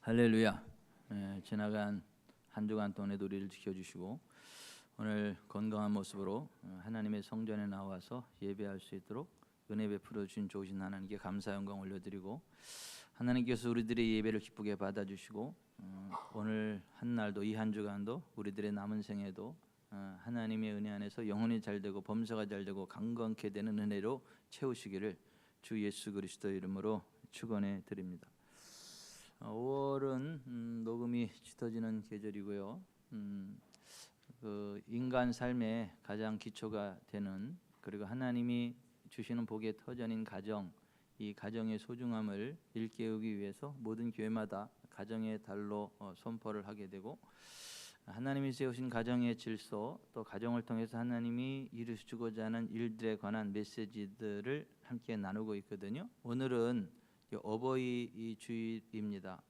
할렐루야. 지나간 한 주간 동안에도 우리를 지켜주시고 오늘 건강한 모습으로 하나님의 성전에 나와서 예배할 수 있도록 은혜 베풀어 주신 좋으신 하나님께 감사 영광 올려드리고, 하나님께서 우리들의 예배를 기쁘게 받아주시고 오늘 한 날도 이 한 주간도 우리들의 남은 생에도 하나님의 은혜 안에서 영혼이 잘되고 범사가 잘되고 강건케 되는 은혜로 채우시기를 주 예수 그리스도의 이름으로 축원해 드립니다. 5월은 녹음이 짙어지는 계절이고요. 그 인간 삶의 가장 기초가 되는, 그리고 하나님이 주시는 복의 터전인 가정, 이 가정의 소중함을 일깨우기 위해서 모든 교회마다 가정의 달로 선포를 하게 되고, 하나님이 세우신 가정의 질서, 또 가정을 통해서 하나님이 이루시고자 하는 일들에 관한 메시지들을 함께 나누고 있거든요. 오늘은 어버이 주일입니다.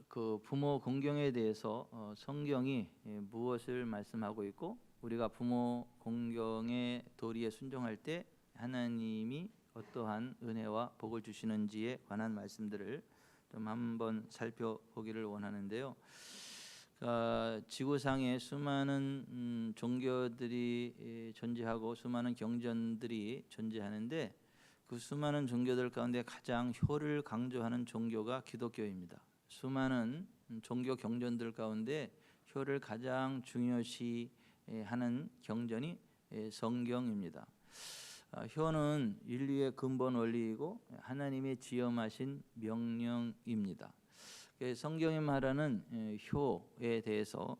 그 부모 공경에 대해서 성경이 무엇을 말씀하고 있고, 우리가 부모 공경의 도리에 순종할 때 하나님이 어떠한 은혜와 복을 주시는지에 관한 말씀들을 좀 한번 살펴보기를 원하는데요. 지구상에 수많은 종교들이 존재하고 수많은 경전들이 존재하는데, 그 수많은 종교들 가운데 가장 효를 강조하는 종교가 기독교입니다. 수많은 종교 경전들 가운데 효를 가장 중요시 하는 경전이 성경입니다. 효는 인류의 근본 원리이고 하나님의 지엄하신 명령입니다. 성경이 말하는 효에 대해서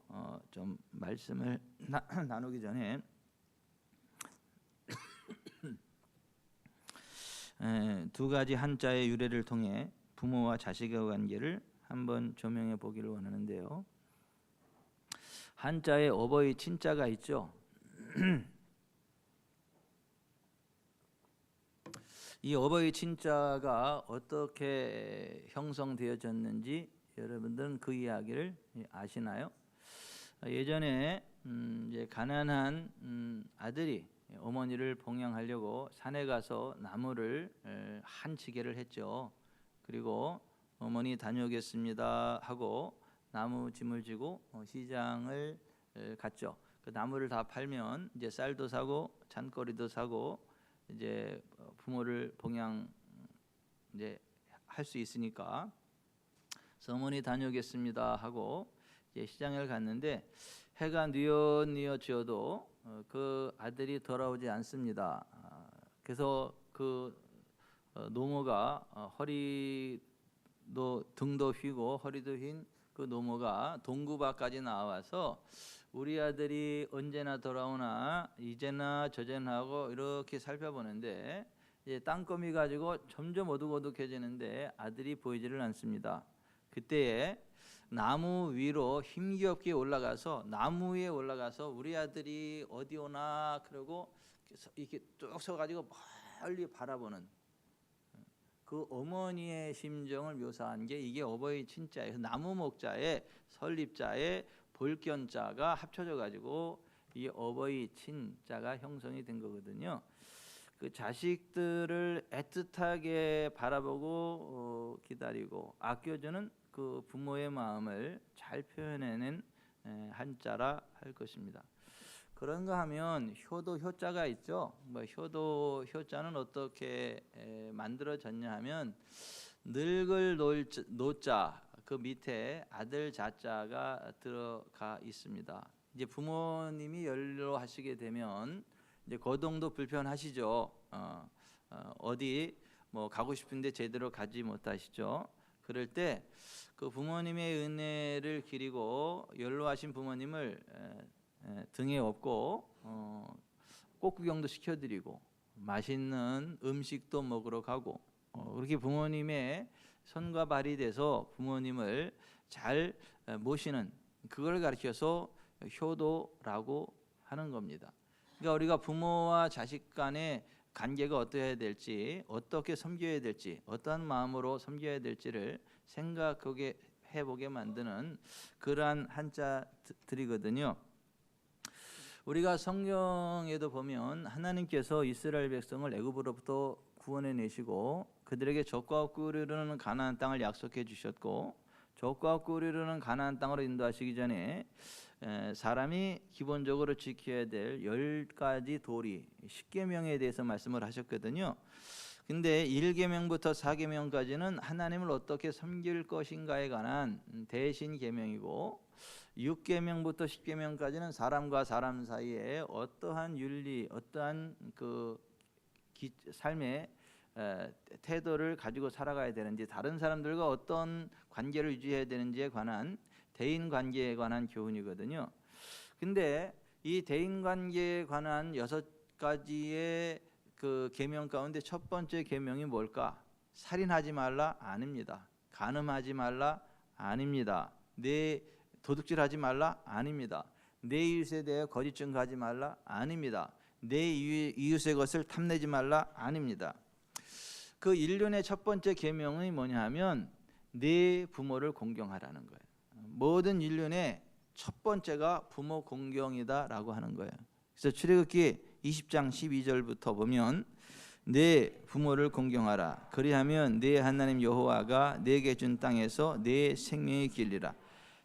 좀 말씀을 나누기 전에 두 가지 한자의 유래를 통해 부모와 자식의 관계를 한번 조명해 보기를 원하는데요. 한자에 어버이 친자가 있죠. 이 어버이 친자가 어떻게 형성되어졌는지 여러분들은 그 이야기를 아시나요? 예전에 이제 가난한 아들이 어머니를 봉양하려고 산에 가서 나무를 한 지게를 했죠. 그리고 어머니 다녀오겠습니다 하고 나무 짐을 지고 시장을 갔죠. 그 나무를 다 팔면 이제 쌀도 사고 잔거리도 사고 이제 부모를 봉양 이제 할 수 있으니까, 그래서 어머니 다녀오겠습니다 하고 이제 시장을 갔는데 해가 뉘엿뉘엿 지어도 그 아들이 돌아오지 않습니다. 그래서 그 노모가 허리도 등도 휘고 허리도 휜 그 노모가 동구 밖까지 나와서 우리 아들이 언제나 돌아오나 이제나 저제나 하고 이렇게 살펴보는데, 이제 땅거미 가지고 점점 어둑어둑해지는데 아들이 보이지를 않습니다. 그때에 나무 위로 힘겹게 올라가서 나무 위에 올라가서 우리 아들이 어디 오나 그러고 이렇게 쭉 서가지고 멀리 바라보는 그 어머니의 심정을 묘사한 게 이게 어버이 친자예요. 나무 목자에 설립자에 볼견자가 합쳐져 가지고 이 어버이 친자가 형성이 된 거거든요. 그 자식들을 애틋하게 바라보고 기다리고 아껴주는 그 부모의 마음을 잘 표현해낸 한자라 할 것입니다. 그런가 하면 효도 효자가 있죠. 효도 효자는 어떻게 만들어졌냐 하면 늙을 노자 그 밑에 아들 자자가 들어가 있습니다. 이제 부모님이 연로하시게 되면 이제 거동도 불편하시죠. 어디 뭐 가고 싶은데 제대로 가지 못하시죠. 그럴 때 그 부모님의 은혜를 기리고 연로하신 부모님을 등에 업고 꽃 구경도 시켜드리고 맛있는 음식도 먹으러 가고 그렇게 부모님의 손과 발이 돼서 부모님을 잘 모시는, 그걸 가르쳐서 효도라고 하는 겁니다. 그러니까 우리가 부모와 자식 간의 관계가 어떠해야 될지, 어떻게 섬겨야 될지, 어떠한 마음으로 섬겨야 될지를 생각하게 해보게 만드는 그러한 한자들이거든요. 우리가 성경에도 보면 하나님께서 이스라엘 백성을 애굽으로부터 구원해 내시고 그들에게 젖과 꿀이 흐르는 가나안 땅을 약속해 주셨고, 젖과 꿀이 흐르는 가나안 땅으로 인도하시기 전에 사람이 기본적으로 지켜야 될 10가지 도리, 10계명에 대해서 말씀을 하셨거든요. 근데 1계명부터 4계명까지는 하나님을 어떻게 섬길 것인가에 관한 대신 계명이고, 6계명부터 10계명까지는 사람과 사람 사이에 어떠한 윤리, 어떠한 그 삶의 태도를 가지고 살아가야 되는지, 다른 사람들과 어떤 관계를 유지해야 되는지에 관한 대인 관계에 관한 교훈이거든요. 근데 이 대인 관계에 관한 6가지의 그 계명 가운데 첫 번째 계명이 뭘까? 살인하지 말라? 아닙니다. 간음하지 말라? 아닙니다. 내 도둑질하지 말라? 아닙니다. 내 이웃에 대해 거짓 증거하지 말라? 아닙니다. 내 이웃의 것을 탐내지 말라? 아닙니다. 그 일륜의 첫 번째 계명이 뭐냐 하면 내 부모를 공경하라는 거예요. 모든 일륜의 첫 번째가 부모 공경이다라고 하는 거예요. 그래서 출애굽기 20장 12절부터 보면 내 부모를 공경하라. 그리하면 내 하나님 여호와가 내게 준 땅에서 내 생명이 길리라.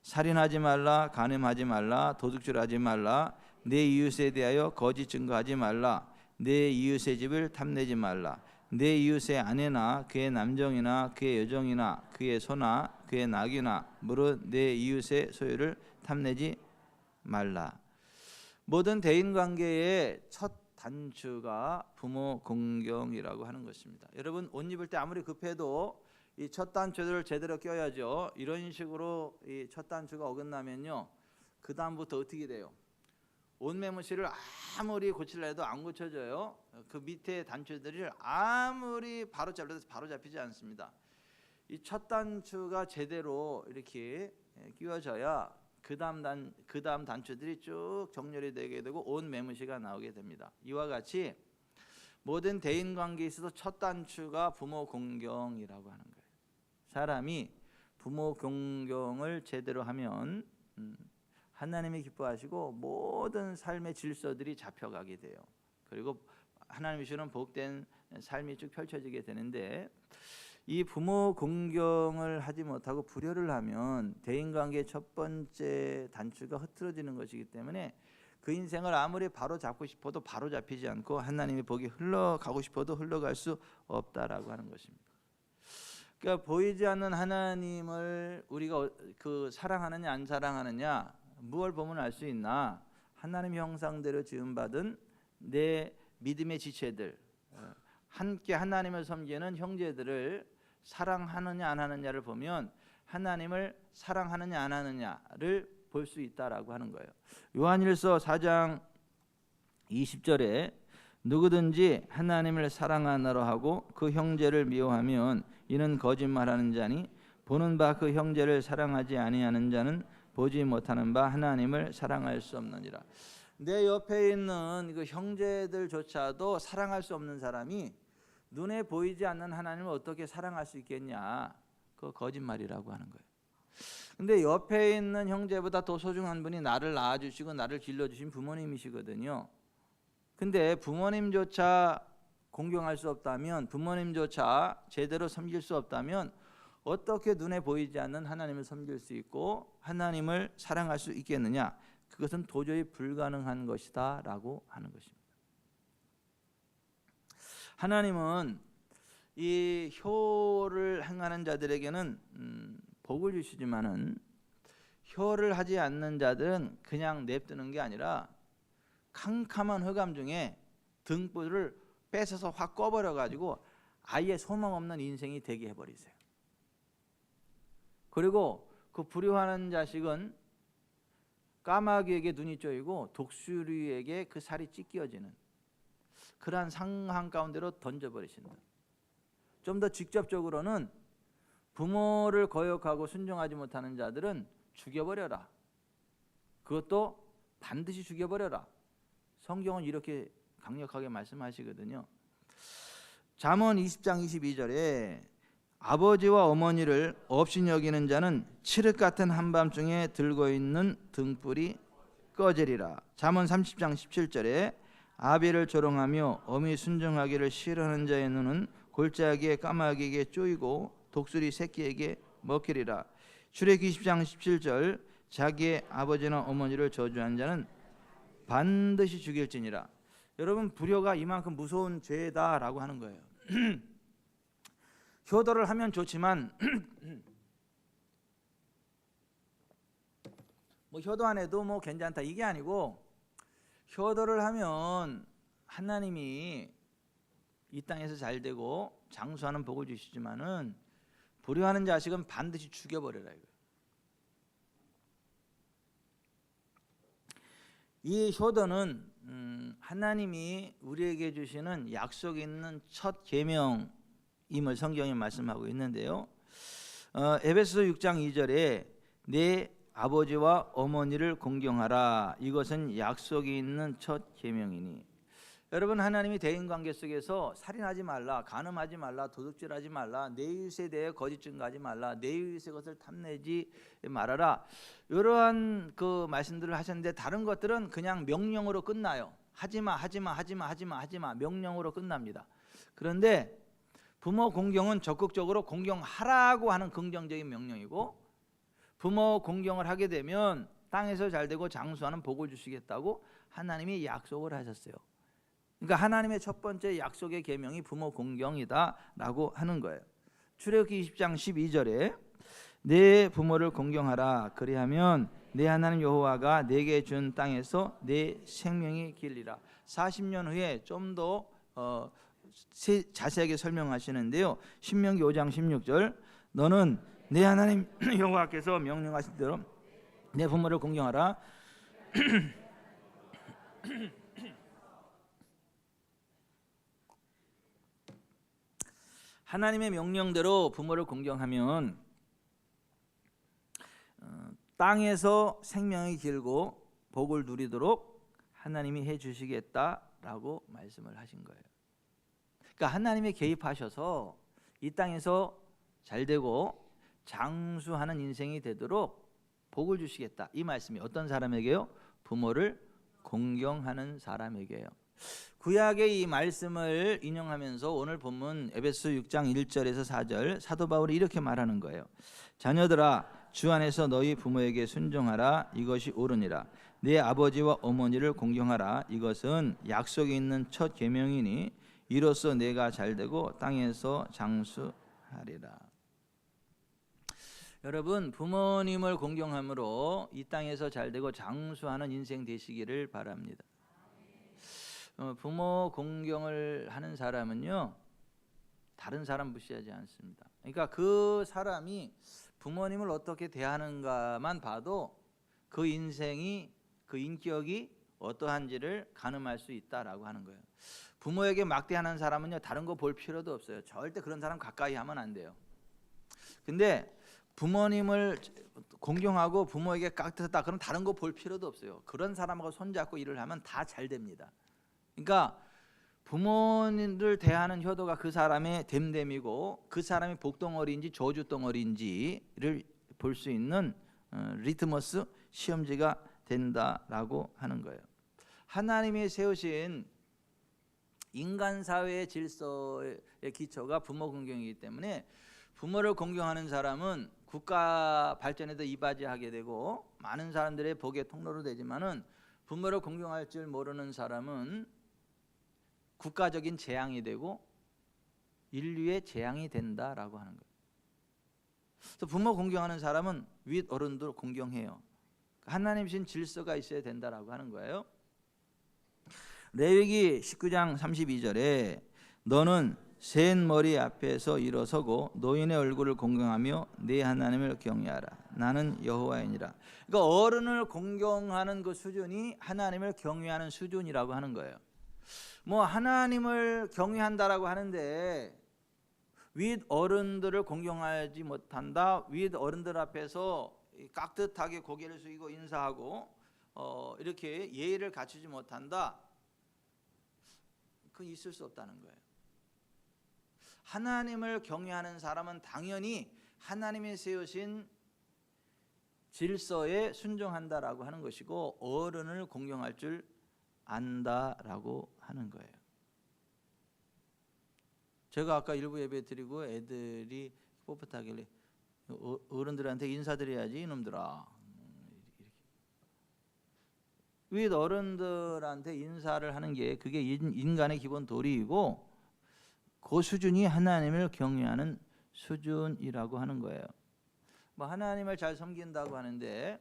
살인하지 말라, 간음하지 말라, 도둑질하지 말라, 내 이웃에 대하여 거짓 증거하지 말라, 내 이웃의 집을 탐내지 말라, 내 이웃의 아내나 그의 남정이나 그의 여종이나 그의 소나 그의 낙이나 무릇 내 이웃의 소유를 탐내지 말라. 모든 대인관계의 첫 단추가 부모 공경이라고 하는 것입니다. 여러분, 옷 입을 때 아무리 급해도 이 첫 단추를 제대로 껴야죠. 이런 식으로 이 첫 단추가 어긋나면요, 그 다음부터 어떻게 돼요? 옷 매무실을 아무리 고치려 해도 안 고쳐져요. 그 밑에 단추들이 아무리 바로 잘라도 바로 잡히지 않습니다. 이 첫 단추가 제대로 이렇게 끼워져야 그 다음 단추들이 쭉 정렬이 되게 되고 옷 매무시가 나오게 됩니다. 이와 같이 모든 대인 관계에 있어서 첫 단추가 부모 공경이라고 하는 거예요. 사람이 부모 공경을 제대로 하면 하나님이 기뻐하시고 모든 삶의 질서들이 잡혀가게 돼요. 그리고 하나님이 주는 복된 삶이 쭉 펼쳐지게 되는데, 이 부모 공경을 하지 못하고 불효를 하면 대인관계의 첫 번째 단추가 흐트러지는 것이기 때문에 그 인생을 아무리 바로 잡고 싶어도 바로 잡히지 않고 하나님의 복이 흘러가고 싶어도 흘러갈 수 없다라고 하는 것입니다. 그러니까 보이지 않는 하나님을 우리가 그 사랑하느냐 안 사랑하느냐 무엇을 보면 알 수 있나? 하나님의 형상대로 지음받은 내 믿음의 지체들, 함께 하나님을 섬기는 형제들을 사랑하느냐 안 하느냐를 보면 하나님을 사랑하느냐 안 하느냐를 볼 수 있다라고 하는 거예요. 요한일서 4장 20절에 누구든지 하나님을 사랑하노라 하고 그 형제를 미워하면 이는 거짓말하는 자니 보는 바 그 형제를 사랑하지 아니하는 자는 보지 못하는 바 하나님을 사랑할 수 없느니라. 내 옆에 있는 그 형제들조차도 사랑할 수 없는 사람이 눈에 보이지 않는 하나님을 어떻게 사랑할 수 있겠냐? 그거 거짓말이라고 하는 거예요. 근데 옆에 있는 형제보다 더 소중한 분이 나를 낳아주시고 나를 길러주신 부모님이시거든요. 근데 부모님조차 공경할 수 없다면, 부모님조차 제대로 섬길 수 없다면 어떻게 눈에 보이지 않는 하나님을 섬길 수 있고 하나님을 사랑할 수 있겠느냐? 그것은 도저히 불가능한 것이다 라고 하는 것입니다. 하나님은 이 효를 행하는 자들에게는 복을 주시지만은 효를 하지 않는 자들은 그냥 냅두는 게 아니라 캄캄한 흑암 중에 등불을 뺏어서 확 꺼버려 가지고 아예 소망 없는 인생이 되게 해버리세요. 그리고 그 불효하는 자식은 까마귀에게 눈이 쪼이고 독수리에게 그 살이 찢겨지는 그러한 상황 가운데로 던져버리신다. 좀 더 직접적으로는 부모를 거역하고 순종하지 못하는 자들은 죽여버려라. 그것도 반드시 죽여버려라. 성경은 이렇게 강력하게 말씀하시거든요. 잠언 20장 22절에 아버지와 어머니를 없이 여기는 자는 칠흑 같은 한밤중에 들고 있는 등불이 꺼지리라. 잠언 30장 17절에 아비를 조롱하며 어미 순종하기를 싫어하는 자의 눈은 골짜기에 까마귀에게 쪼이고 독수리 새끼에게 먹히리라. 출애굽기 20장 17절 자기의 아버지나 어머니를 저주한 자는 반드시 죽일지니라. 여러분, 불효가 이만큼 무서운 죄다라고 하는 거예요. 효도를 하면 좋지만 뭐 효도 안 해도 뭐 괜찮다 이게 아니고, 효도를 하면 하나님이 이 땅에서 잘 되고 장수하는 복을 주시지만은 불효하는 자식은 반드시 죽여버려라 이거예요. 이 효도는 하나님이 우리에게 주시는 약속 있는 첫 계명임을 성경이 말씀하고 있는데요. 에베소서 6장 2절에 내 아버지와 어머니를 공경하라. 이것은 약속이 있는 첫 계명이니. 여러분, 하나님이 대인관계 속에서 살인하지 말라, 간음하지 말라, 도둑질하지 말라, 내 이웃에 대해 거짓 증거하지 말라, 내 이웃의 것을 탐내지 말아라, 이러한 그 말씀들을 하셨는데, 다른 것들은 그냥 명령으로 끝나요. 하지마, 하지마, 하지마, 하지마, 하지마, 명령으로 끝납니다. 그런데 부모 공경은 적극적으로 공경하라고 하는 긍정적인 명령이고, 부모 공경을 하게 되면 땅에서 잘되고 장수하는 복을 주시겠다고 하나님이 약속을 하셨어요. 그러니까 하나님의 첫 번째 약속의 계명이 부모 공경이다라고 하는 거예요. 출애굽기 20장 12절에 내 부모를 공경하라. 그리하면 내 하나님 여호와가 내게 준 땅에서 내 생명이 길리라. 40년 후에 좀 더 자세하게 설명하시는데요. 신명기 5장 16절 너는 내 하나님 여호와께서 명령하신 대로 내 부모를 공경하라. 하나님의 명령대로 부모를 공경하면 땅에서 생명이 길고 복을 누리도록 하나님이 해주시겠다라고 말씀을 하신 거예요. 그러니까 하나님이 개입하셔서 이 땅에서 잘되고 장수하는 인생이 되도록 복을 주시겠다, 이 말씀이 어떤 사람에게요? 부모를 공경하는 사람에게요. 구약의 이 말씀을 인용하면서 오늘 본문 에베소 6장 1절에서 4절 사도 바울이 이렇게 말하는 거예요. 자녀들아, 주 안에서 너희 부모에게 순종하라. 이것이 옳으니라. 내 아버지와 어머니를 공경하라. 이것은 약속이 있는 첫 계명이니 이로써 내가 잘되고 땅에서 장수하리라. 여러분, 부모님을 공경함으로 이 땅에서 잘되고 장수하는 인생 되시기를 바랍니다. 부모 공경을 하는 사람은요, 다른 사람 무시하지 않습니다. 그러니까 그 사람이 부모님을 어떻게 대하는가만 봐도 그 인생이, 그 인격이 어떠한지를 가늠할 수 있다라고 하는 거예요. 부모에게 막대하는 사람은요, 다른 거 볼 필요도 없어요. 절대 그런 사람 가까이 하면 안 돼요. 근데 부모님을 공경하고 부모에게 깍듯하다, 그럼 다른 거 볼 필요도 없어요. 그런 사람하고 손잡고 일을 하면 다 잘 됩니다. 그러니까 부모님들 대하는 효도가 그 사람의 됨됨이고 그 사람이 복덩어리인지 저주덩어리인지를 볼 수 있는 리트머스 시험지가 된다라고 하는 거예요. 하나님이 세우신 인간 사회의 질서의 기초가 부모 공경이기 때문에 부모를 공경하는 사람은 국가 발전에도 이바지하게 되고 많은 사람들의 복의 통로로 되지만은, 부모를 공경할 줄 모르는 사람은 국가적인 재앙이 되고 인류의 재앙이 된다라고 하는 거예요. 그래서 부모 공경하는 사람은 윗 어른들 공경해요. 하나님 신 질서가 있어야 된다라고 하는 거예요. 레위기 19장 32절에 너는 센 머리 앞에서 일어서고 노인의 얼굴을 공경하며 네 하나님을 경외하라. 나는 여호와이니라. 그러니까 어른을 공경하는 그 수준이 하나님을 경외하는 수준이라고 하는 거예요. 뭐 하나님을 경외한다라고 하는데 윗 어른들을 공경하지 못한다, 윗 어른들 앞에서 깍듯하게 고개를 숙이고 인사하고 이렇게 예의를 갖추지 못한다, 그건 있을 수 없다는 거예요. 하나님을 경외하는 사람은 당연히 하나님이 세우신 질서에 순종한다라고 하는 것이고 어른을 공경할 줄 안다라고 하는 거예요. 제가 아까 일부 예배 드리고 애들이 뻣뻣하길래 어른들한테 인사드려야지 이놈들아. 위 어른들한테 인사를 하는 게 그게 인간의 기본 도리이고 그 수준이 하나님을 경외하는 수준이라고 하는 거예요. 뭐 하나님을 잘 섬긴다고 하는데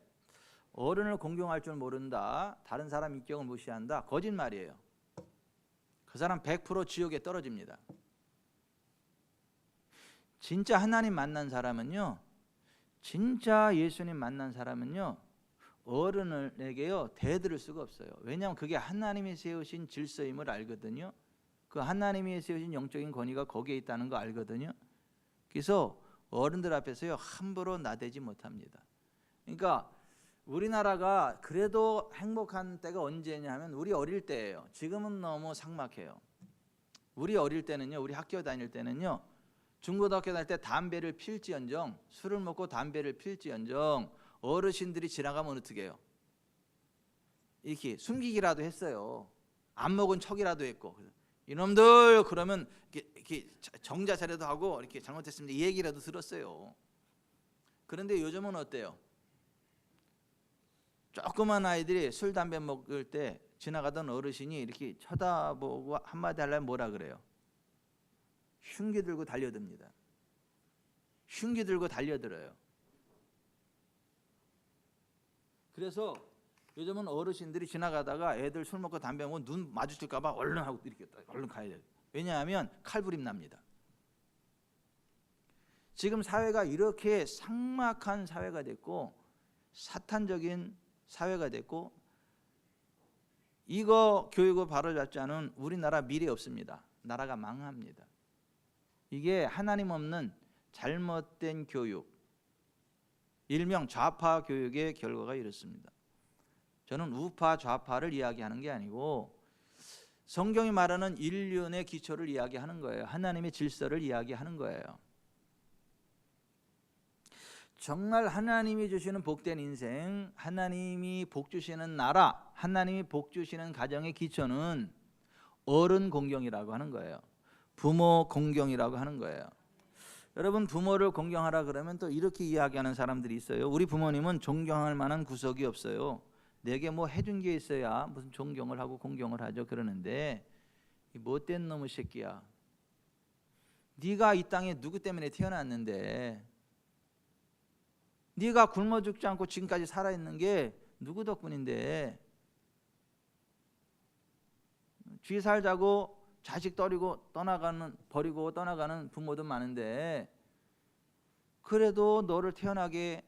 어른을 공경할 줄 모른다, 다른 사람 인격을 무시한다, 거짓말이에요. 그 사람 100% 지옥에 떨어집니다. 진짜 하나님 만난 사람은요, 진짜 예수님 만난 사람은요, 어른에게요 대들을 수가 없어요. 왜냐하면 그게 하나님이 세우신 질서임을 알거든요. 그 하나님이 세우신 영적인 권위가 거기에 있다는 거 알거든요. 그래서 어른들 앞에서요 함부로 나대지 못합니다. 그러니까 우리나라가 그래도 행복한 때가 언제냐 하면 우리 어릴 때예요. 지금은 너무 삭막해요. 우리 어릴 때는요, 우리 학교 다닐 때는요, 중고등학교 다닐 때 담배를 필지언정, 술을 먹고 담배를 필지언정 어르신들이 지나가면 어떻게 해요? 이렇게 숨기기라도 했어요. 안 먹은 척이라도 했고, 이놈들 그러면 이렇게 정자 차례도 하고 이렇게 잘못했습니다 이 얘기라도 들었어요. 그런데 요즘은 어때요? 조그만 아이들이 술 담배 먹을 때 지나가던 어르신이 이렇게 쳐다보고 한마디 하려면 뭐라 그래요? 흉기 들고 달려듭니다. 흉기 들고 달려들어요. 그래서 요즘은 어르신들이 지나가다가 애들 술 먹고 담배 먹으면 눈 마주칠까 봐 얼른 하고 이렇게 얼른 가야 돼요. 왜냐하면 칼부림 납니다. 지금 사회가 이렇게 삭막한 사회가 됐고 사탄적인 사회가 됐고 이거 교육을 바로잡지 않은 우리나라 미래 없습니다. 나라가 망합니다. 이게 하나님 없는 잘못된 교육, 일명 좌파 교육의 결과가 이렇습니다. 저는 우파 좌파를 이야기하는 게 아니고 성경이 말하는 인륜의 기초를 이야기하는 거예요. 하나님의 질서를 이야기하는 거예요. 정말 하나님이 주시는 복된 인생, 하나님이 복 주시는 나라, 하나님이 복 주시는 가정의 기초는 어른 공경이라고 하는 거예요. 부모 공경이라고 하는 거예요. 여러분, 부모를 공경하라 그러면 또 이렇게 이야기하는 사람들이 있어요. 우리 부모님은 존경할 만한 구석이 없어요. 내게 뭐 해준 게 있어야 무슨 존경을 하고 공경을 하죠. 그러는데 이 못된 놈의 새끼야, 네가 이 땅에 누구 때문에 태어났는데, 네가 굶어 죽지 않고 지금까지 살아있는 게 누구 덕분인데, 쥐 살자고 자식 버리고 떠나가는 부모도 많은데 그래도 너를 태어나게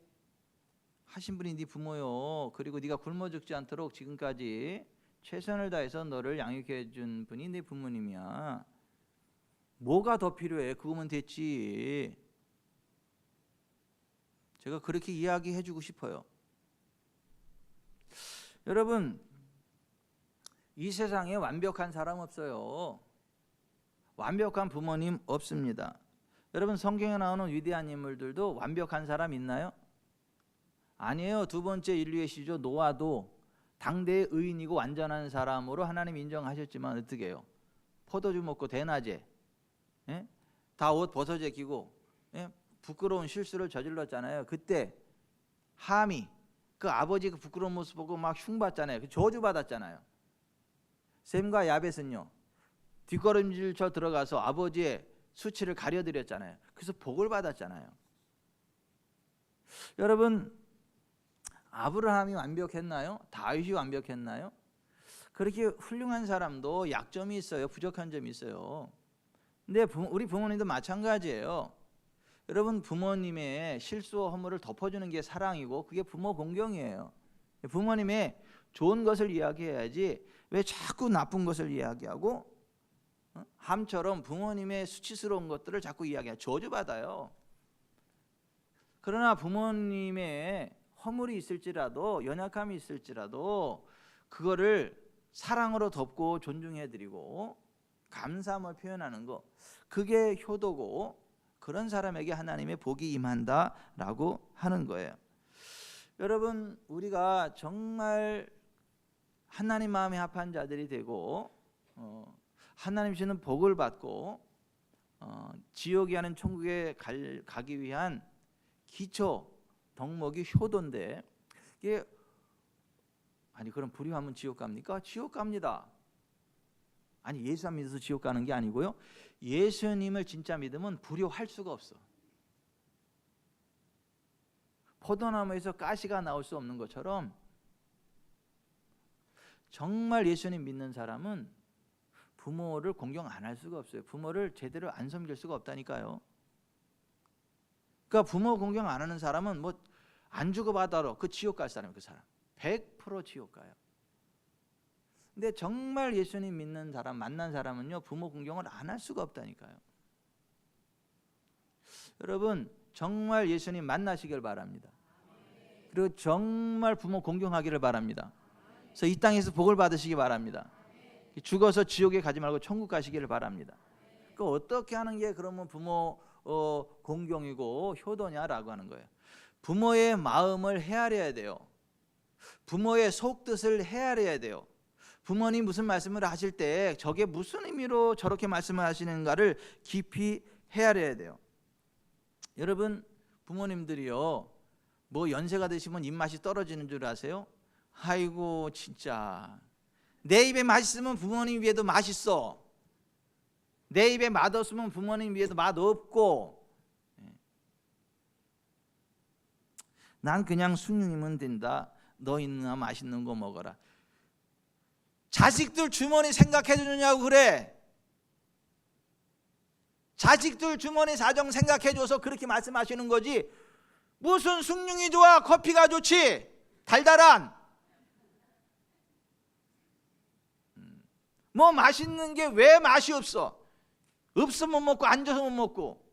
하신 분이 네 부모요. 그리고 네가 굶어 죽지 않도록 지금까지 최선을 다해서 너를 양육해 준 분이 네 부모님이야. 뭐가 더 필요해? 그거면 됐지. 제가 그렇게 이야기해 주고 싶어요. 여러분, 이 세상에 완벽한 사람 없어요. 완벽한 부모님 없습니다. 여러분, 성경에 나오는 위대한 인물들도 완벽한 사람 있나요? 아니에요. 두 번째 인류의 시조 노아도 당대의 의인이고 완전한 사람으로 하나님 인정하셨지만 어떻게 해요? 포도주 먹고 대낮에 다 옷 벗어져 끼고 부끄러운 실수를 저질렀잖아요. 그때 함이 그 아버지 그 부끄러운 모습 보고 막 흉받잖아요. 저주 받았잖아요. 셈과 야벳은요, 뒷걸음질 쳐 들어가서 아버지의 수치를 가려드렸잖아요. 그래서 복을 받았잖아요. 여러분, 아브라함이 완벽했나요? 다윗이 완벽했나요? 그렇게 훌륭한 사람도 약점이 있어요. 부족한 점이 있어요. 근데 우리 부모님도 마찬가지예요. 여러분, 부모님의 실수와 허물을 덮어주는 게 사랑이고 그게 부모 공경이에요. 부모님의 좋은 것을 이야기해야지 왜 자꾸 나쁜 것을 이야기하고 함처럼 부모님의 수치스러운 것들을 자꾸 이야기해요. 저주받아요. 그러나 부모님의 허물이 있을지라도, 연약함이 있을지라도 그거를 사랑으로 덮고 존중해드리고 감사함을 표현하는 거, 그게 효도고 그런 사람에게 하나님의 복이 임한다라고 하는 거예요. 여러분, 우리가 정말 하나님 마음에 합한 자들이 되고 하나님 주시는 복을 받고 지옥이 아닌 천국에 가기 위한 기초 덕목이 효도인데, 이게 아니 그럼 불효하면 지옥 갑니까? 지옥 갑니다. 아니 예수 안 믿어서 지옥 가는 게 아니고요, 예수님을 진짜 믿으면 불효할 수가 없어. 포도나무에서 가시가 나올 수 없는 것처럼 정말 예수님 믿는 사람은 부모를 공경 안 할 수가 없어요. 부모를 제대로 안 섬길 수가 없다니까요. 그러니까 부모 공경 안 하는 사람은 뭐 안 주고받아도 그 지옥 갈 사람이에요. 그 사람 100% 지옥 가요. 근데 정말 예수님 믿는 사람, 만난 사람은요, 부모 공경을 안 할 수가 없다니까요. 여러분 정말 예수님 만나시길 바랍니다. 그리고 정말 부모 공경하기를 바랍니다. 그래서 이 땅에서 복을 받으시기 바랍니다. 죽어서 지옥에 가지 말고 천국 가시기를 바랍니다. 그 어떻게 하는 게 그러면 부모 공경이고 효도냐라고 하는 거예요. 부모의 마음을 헤아려야 돼요. 부모의 속뜻을 헤아려야 돼요. 부모님 무슨 말씀을 하실 때 저게 무슨 의미로 저렇게 말씀을 하시는가를 깊이 헤아려야 돼요. 여러분 부모님들이요, 뭐 연세가 드시면 입맛이 떨어지는 줄 아세요? 아이고 진짜 내 입에 맛있으면 부모님 위에도 맛있어. 내 입에 맛없으면 부모님 위에도 맛없고, 난 그냥 숭늉이면 된다. 너 있나 맛있는 거 먹어라. 자식들 주머니 생각해 주느냐고 그래. 자식들 주머니 사정 생각해 줘서 그렇게 말씀하시는 거지, 무슨 숭늉이 좋아, 커피가 좋지, 달달한 뭐 맛있는 게 왜 맛이 없어? 없으면 못 먹고 앉아서 못 먹고.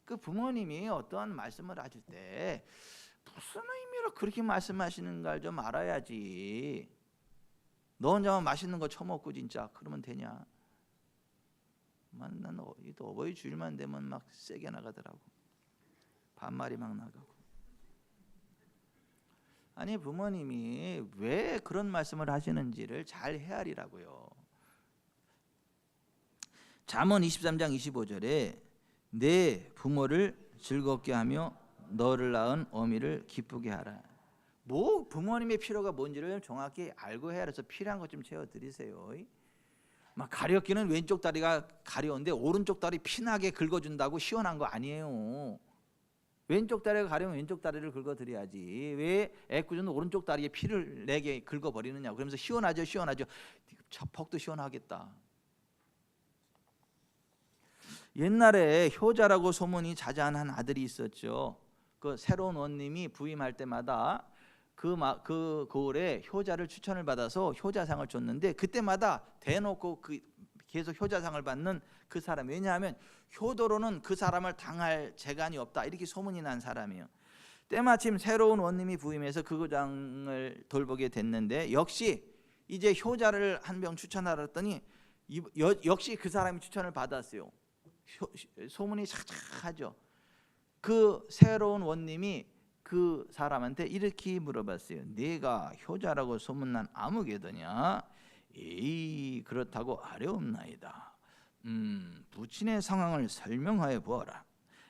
그 부모님이 어떠한 말씀을 하실 때 무슨 의미로 그렇게 말씀하시는가를 좀 알아야지. 너 혼자만 맛있는 거 처먹고 진짜 그러면 되냐? 난 어버이 주일만 되면 막 세게 나가더라고. 반말이 막 나가고. 아니 부모님이 왜 그런 말씀을 하시는지를 잘 헤아리라고요. 잠언 23장 25절에 내 부모를 즐겁게 하며 너를 낳은 어미를 기쁘게 하라. 뭐 부모님의 필요가 뭔지를 정확히 알고 헤아려서 필요한 것 좀 채워드리세요. 막 가렵기는 왼쪽 다리가 가려운데 오른쪽 다리 피나게 긁어준다고 시원한 거 아니에요. 왼쪽 다리가 가려면 왼쪽 다리를 긁어드려야지. 왜 애꿎은 오른쪽 다리에 피를 내게 긁어버리느냐고. 그러면서 시원하죠 시원하죠. 퍽도 시원하겠다. 옛날에 효자라고 소문이 자자한 아들이 있었죠. 그 새로운 원님이 부임할 때마다 그 고을에 효자를 추천을 받아서 효자상을 줬는데, 그때마다 대놓고 계속 효자상을 받는 그 사람. 왜냐하면 효도로는 그 사람을 당할 재간이 없다, 이렇게 소문이 난 사람이에요. 때마침 새로운 원님이 부임해서 그 고장을 돌보게 됐는데, 역시 이제 효자를 한 명 추천하랬더니 역시 그 사람이 추천을 받았어요. 소문이 착착하죠. 그 새로운 원님이 그 사람한테 이렇게 물어봤어요. 네가 효자라고 소문난 아무개더냐? 에이 그렇다고 아뢰옵나이다. 부친의 상황을 설명하여 보아라.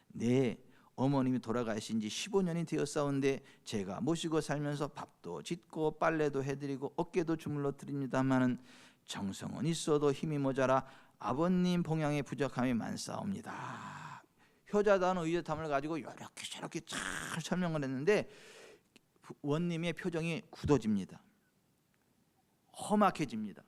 내 어머님이 돌아가신 지 15년이 되었사온데 제가 모시고 살면서 밥도 짓고 빨래도 해드리고 어깨도 주물러 드립니다마는 정성은 있어도 힘이 모자라 아버님 봉양의 부족함이 많사옵니다. 효자다운 의젓함을 가지고 이렇게 저렇게 잘 설명을 했는데 원님의 표정이 굳어집니다. 험악해집니다.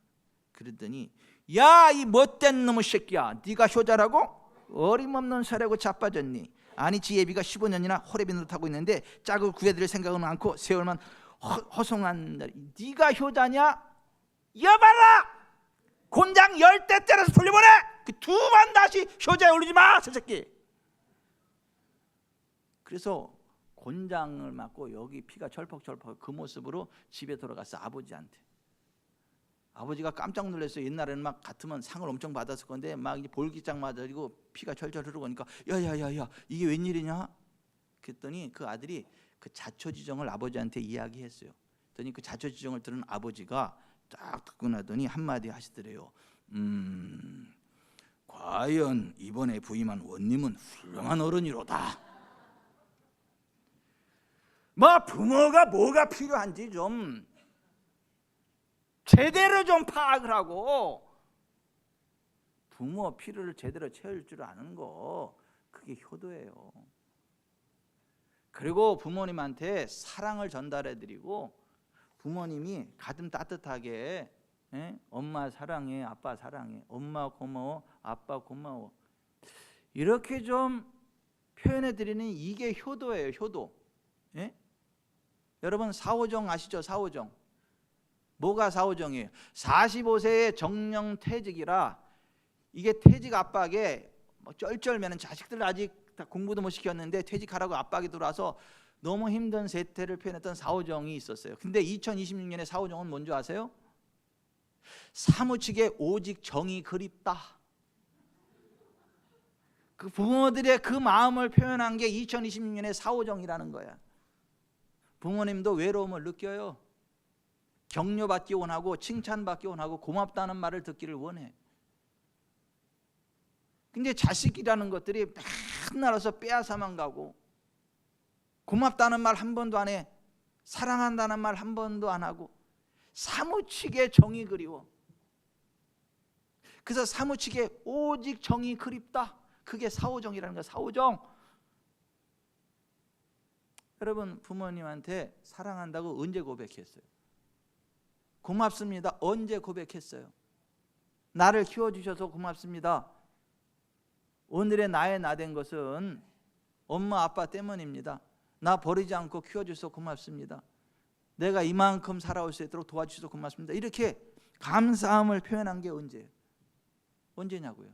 그랬더니 야 이 못된 놈의 새끼야, 네가 효자라고? 어림없는 소리하고 자빠졌니? 아니 지혜비가 15년이나 호래비 노릇하고 있는데 짝을 구해드릴 생각은 않고 세월만 허송한 날이 네가 효자냐? 여봐라! 곤장 10대 때려서 돌려보내! 그 두 번 다시 효자에 올리지 마, 저 새끼. 그래서 곤장을 맞고 여기 피가 철퍽철퍽 그 모습으로 집에 돌아갔어, 아버지한테. 아버지가 깜짝 놀랐어요. 옛날에는 막 같으면 상을 엄청 받았을 건데 막 볼기장 맞아가지고 피가 철철 흐르고 오니까 야야야야 이게 웬일이냐? 그랬더니 그 아들이 그 자초지정을 아버지한테 이야기했어요. 그랬더니 그 자초지정을 들은 아버지가 딱 듣고 나더니 한마디 하시더래요. 과연 이번에 부임한 원님은 훌륭한 어른이로다. 뭐 부모가 뭐가 필요한지 좀 제대로 좀 파악을 하고 부모 필요를 제대로 채울 줄 아는 거, 그게 효도예요. 그리고 부모님한테 사랑을 전달해드리고 부모님이 가슴 따뜻하게 엄마 사랑해, 아빠 사랑해, 엄마 고마워, 아빠 고마워, 이렇게 좀 표현해드리는 이게 효도예요. 효도. 여러분 사오정 아시죠? 사오정. 뭐가 사오정이에요? 45세의 정년퇴직이라 이게 퇴직 압박에 쩔쩔매는, 자식들 아직 다 공부도 못 시켰는데 퇴직하라고 압박이 들어와서 너무 힘든 세태를 표현했던 사오정이 있었어요. 근데 2026년에 사오정은 뭔지 아세요? 사무치게 오직 정이 그립다. 그 부모들의 그 마음을 표현한 게 2026년에 사오정이라는 거야. 부모님도 외로움을 느껴요. 격려받기 원하고 칭찬받기 원하고 고맙다는 말을 듣기를 원해. 근데 자식이라는 것들이 맨날 와서 빼앗아만 가고 고맙다는 말 한 번도 안 해, 사랑한다는 말 한 번도 안 하고 사무치게 정이 그리워. 그래서 사무치게 오직 정이 그립다. 그게 사오정이라는 거야. 사오정. 여러분 부모님한테 사랑한다고 언제 고백했어요? 고맙습니다. 언제 고백했어요? 나를 키워주셔서 고맙습니다. 오늘의 나의 나 된 것은 엄마 아빠 때문입니다. 나 버리지 않고 키워주셔서 고맙습니다. 내가 이만큼 살아올 수 있도록 도와주셔서 고맙습니다. 이렇게 감사함을 표현한 게 언제예요? 언제냐고요?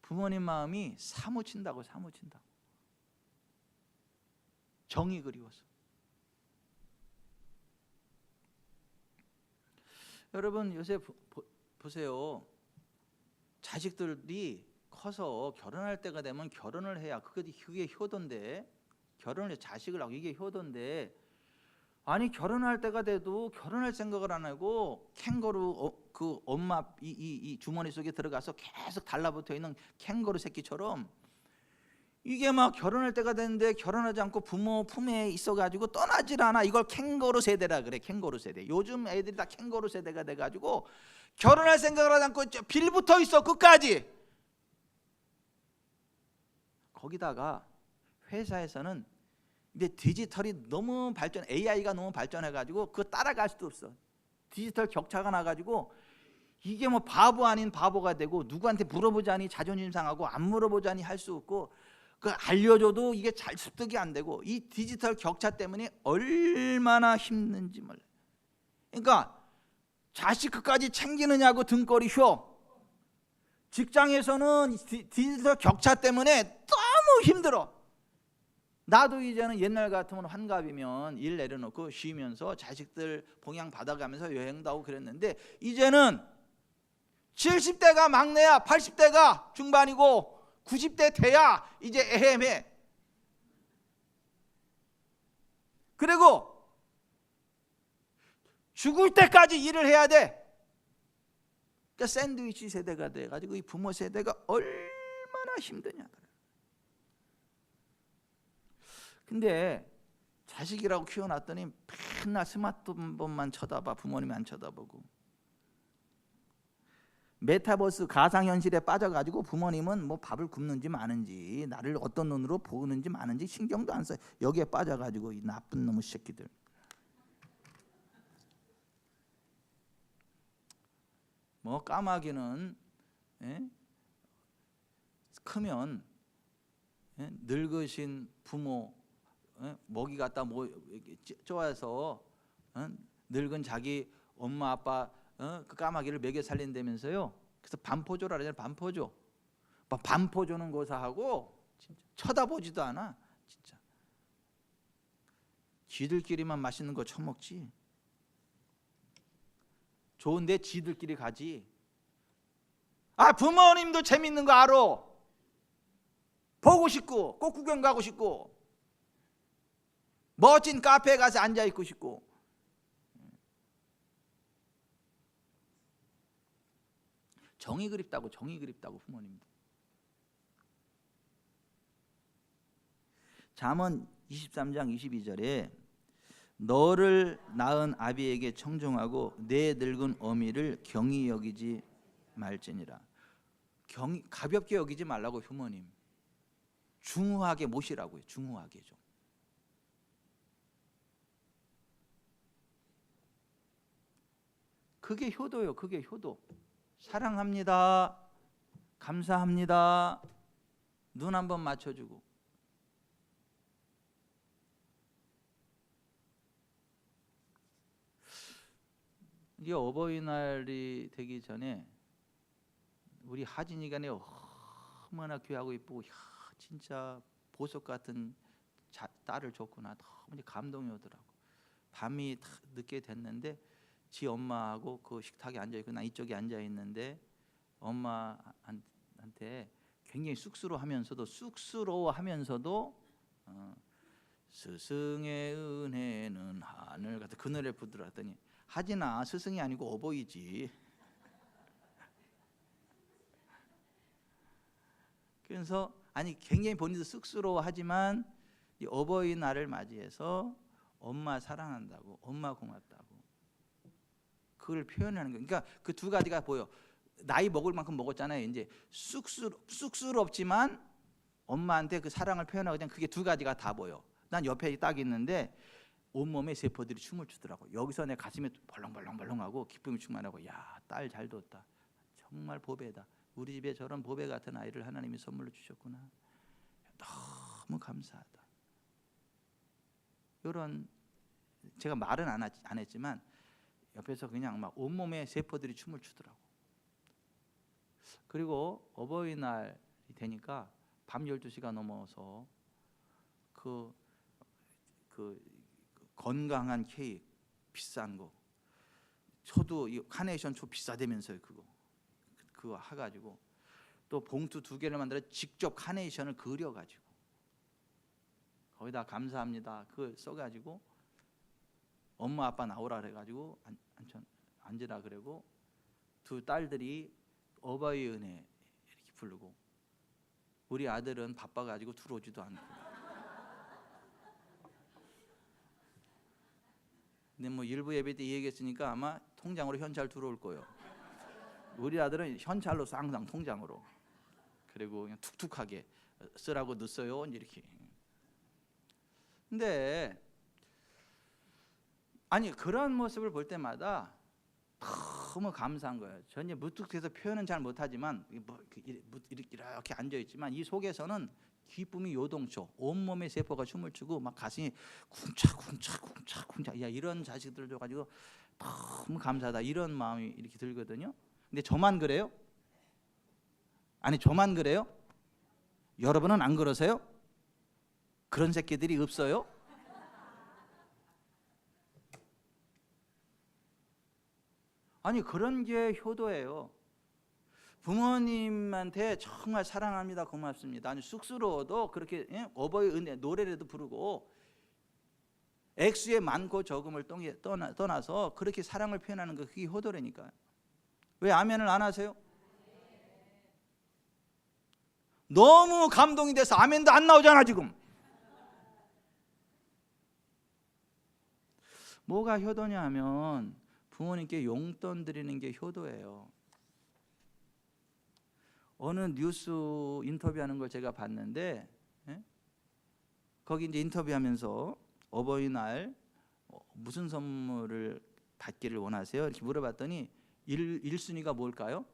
부모님 마음이 사무친다고. 사무친다. 정이 그리워서. 여러분 요새 보세요. 자식들이 커서 결혼할 때가 되면 결혼을 해야 그게 효도인데, 결혼을 자식을 하고 이게 효도인데, 아니 결혼할 때가 돼도 결혼할 생각을 안 하고 캥거루 그 엄마 이 주머니 속에 들어가서 계속 달라붙어 있는 캥거루 새끼처럼 이게 막 결혼할 때가 됐는데 결혼하지 않고 부모 품에 있어가지고 떠나질 않아. 이걸 캥거루 세대라 그래. 캥거루 세대. 요즘 애들이 다 캥거루 세대가 돼가지고 결혼할 생각을 하지 않고 빌붙어 있어 끝까지. 거기다가 회사에서는 근데 디지털이 너무 발전, AI가 너무 발전해가지고 그거 따라갈 수도 없어. 디지털 격차가 나가지고 이게 뭐 바보 아닌 바보가 되고, 누구한테 물어보자니 자존심 상하고, 안 물어보자니 할 수 없고, 그 알려줘도 이게 잘 습득이 안 되고, 이 디지털 격차 때문에 얼마나 힘든지 몰라. 그러니까 자식 끝까지 챙기느냐고 등골이 휘어. 직장에서는 디지털 격차 때문에 너무 힘들어. 나도 이제는 옛날 같으면 환갑이면 일 내려놓고 쉬면서 자식들 봉양 받아가면서 여행도 하고 그랬는데, 이제는 70대가 막내야, 80대가 중반이고 90대 돼야 이제 애매해. 그리고 죽을 때까지 일을 해야 돼. 그러니까 샌드위치 세대가 돼가지고 이 부모 세대가 얼마나 힘드냐. 근데 자식이라고 키워놨더니 맨날 스마트폰만 쳐다봐. 부모님이 안 쳐다보고. 메타버스 가상현실에 빠져가지고 부모님은 뭐 밥을 굶는지 마는지, 나를 어떤 눈으로 보는지 마는지 신경도 안 써요. 여기에 빠져가지고 이 나쁜 놈의 새끼들. 뭐 까마귀는 크면 늙으신 부모 먹이 갖다 쪼아서 늙은 자기 엄마 아빠 그 까마귀를 먹여 살린다면서요. 그래서 반포조라 그러잖아요. 반포조. 반포조는 고사하고 진짜 쳐다보지도 않아. 진짜 지들끼리만 맛있는 거 처먹지. 좋은데 지들끼리 가지. 아, 부모님도 재밌는 거 알아. 보고 싶고 꼭 구경 가고 싶고 멋진 카페에 가서 앉아 있고 싶고. 정이 그립다고 부모님도. 잠언 23장 22절에 너를 낳은 아비에게 청종하고 내 늙은 어미를 경히 여기지 말지니라. 가볍게 여기지 말라고 부모님. 중후하게 모시라고요. 중후하게 좀. 그게 효도예요. 그게 효도. 사랑합니다. 감사합니다. 눈 한번 맞춰주고. 이게 어버이날이 되기 전에 우리 하진이가 내 얼마나 귀하고 이쁘고, 야, 진짜 보석 같은 딸을 줬구나. 너무 감동이 오더라고. 밤이 늦게 됐는데 지 엄마하고 그 식탁에 앉아 있고 나 이쪽에 앉아 있는데 엄마한테 굉장히 쑥스러워하면서도 스승의 은혜는 하늘 같은 그 노래 부르더니 하진아, 스승이 아니고 어버이지. 그래서 아니 굉장히 본인도 쑥스러워하지만 이 어버이날을 맞이해서 엄마 사랑한다고, 엄마 고맙다고 그걸 표현하는 거예요. 그러니까 그 두 가지가 보여. 나이 먹을 만큼 먹었잖아요. 이제 쑥스럽지만 엄마한테 그 사랑을 표현하고 그냥 그게 두 가지가 다 보여. 난 옆에 딱 있는데 온몸에 세포들이 춤을 추더라고. 여기서 내 가슴이 벌렁벌렁하고 기쁨이 충만하고, 야, 딸 잘 뒀다. 정말 보배다. 우리 집에 저런 보배 같은 아이를 하나님이 선물로 주셨구나. 너무 감사하다. 이런 제가 말은 안 했지만 옆에서 그냥 막 온몸에 세포들이 춤을 추더라고. 그리고 어버이날이 되니까 밤 12시가 넘어서 그 건강한 케이크 비싼 거, 저도 이 카네이션 초 비싸대면서요. 그거 해가지고 또 봉투 2개를 만들어 직접 카네이션을 그려가지고 거기다 감사합니다 그걸 써가지고 엄마 아빠 나오라 그래가지고 앉으라 그러고 두 딸들이 어버이 은혜 이렇게 부르고 우리 아들은 바빠가지고 들어오지도 않고. 근데 뭐 일부 예배 때 이 얘기했으니까 아마 통장으로 현찰 들어올 거예요. 우리 아들은 현찰로 항상 통장으로. 그리고 그냥 툭툭하게 쓰라고 넣었어요 이렇게. 근데 아니 그런 모습을 볼 때마다 너무 감사한 거예요. 전혀 무뚝해서 표현은 잘 못하지만 이렇게 앉아 있지만 이 속에서는 기쁨이 요동쳐. 온몸의 세포가 춤을 추고 막 가슴이 쿵짝쿵짝쿵짝쿵짝. 야, 이런 자식들 줘가지고 너무 감사하다 이런 마음이 이렇게 들거든요. 근데 저만 그래요? 아니 저만 그래요? 여러분은 안 그러세요? 그런 새끼들이 없어요? 아니 그런 게 효도예요. 부모님한테 정말 사랑합니다 고맙습니다. 아니 쑥스러워도 그렇게 어버이 은혜 노래라도 부르고 액수의 많고 적음을 떠나서 그렇게 사랑을 표현하는 거 그게 효도라니까요. 왜 아멘을 안 하세요? 너무 감동이 돼서 아멘도 안 나오잖아 지금. 뭐가 효도냐 하면 부모님께 용돈 드리는 게 효도예요. 어느 뉴스 인터뷰하는 걸 제가 봤는데 거기 이제 인터뷰하면서 어버이날 무슨 선물을 받기를 원하세요? 이렇게 물어봤더니 1순위가 뭘까요?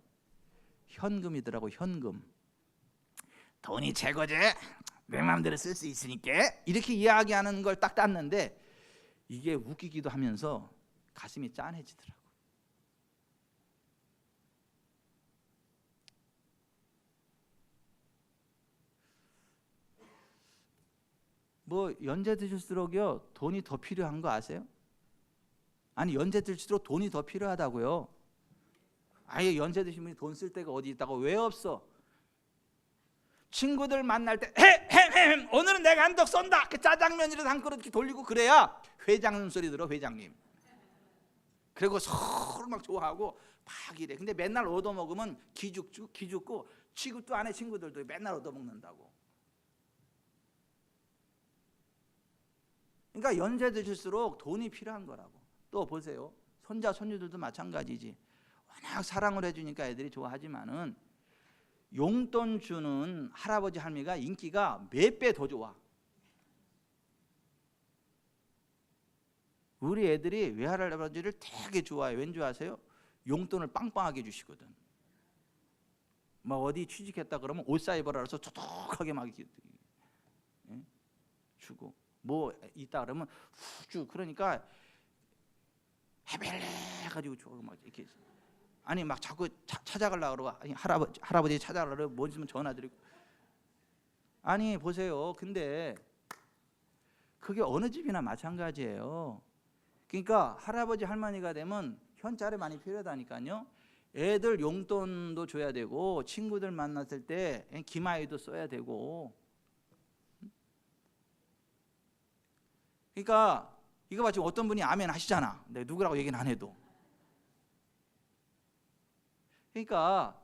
현금이더라고. 현금. 돈이 최고지. 내 마음대로 쓸 수 있으니까 이렇게 이야기하는 걸 딱 땄는데 이게 웃기기도 하면서 가슴이 짠해지더라고. 뭐 연세 드실수록요 돈이 더 필요한 거 아세요? 아니 연세 들수록 돈이 더 필요하다고요. 아예 연세 드신 분이 돈 쓸 데가 어디 있다고. 왜 없어? 친구들 만날 때 오늘은 내가 한턱 쏜다. 그 짜장면이라도 한 그릇 이렇게 돌리고 그래야 회장님 소리 들어. 회장님. 그리고 서로 막 좋아하고 막 이래. 근데 맨날 얻어먹으면 기죽고 취급도 안 해. 친구들도 맨날 얻어먹는다고. 그러니까 연세 드실수록 돈이 필요한 거라고. 또 보세요. 손자 손녀들도 마찬가지지. 워낙 사랑을 해주니까 애들이 좋아하지만은 용돈 주는 할아버지 할머니가 인기가 몇 배 더 좋아. 우리 애들이 외할아버지를 되게 좋아해. 왠지 아세요? 용돈을 빵빵하게 주시거든. 막 어디 취직했다 그러면 옷 사입어라 그래서 촉촉하게 막 주고, 뭐 있다 그러면 후 그러니까 해벨레 가지고 주고 막 이렇게. 아니 막 자꾸 찾아가려고 그러고, 아니 할아버지 찾아가려고 그러고 뭐 있으면 전화 드리고. 아니 보세요. 근데 그게 어느 집이나 마찬가지예요. 그러니까 할아버지 할머니가 되면 현찰이 많이 필요하다니까요. 애들 용돈도 줘야 되고, 친구들 만났을 때 기마이도 써야 되고. 그러니까 이거 봐, 지금 어떤 분이 아멘 하시잖아. 내가 누구라고 얘기는 안 해도. 그러니까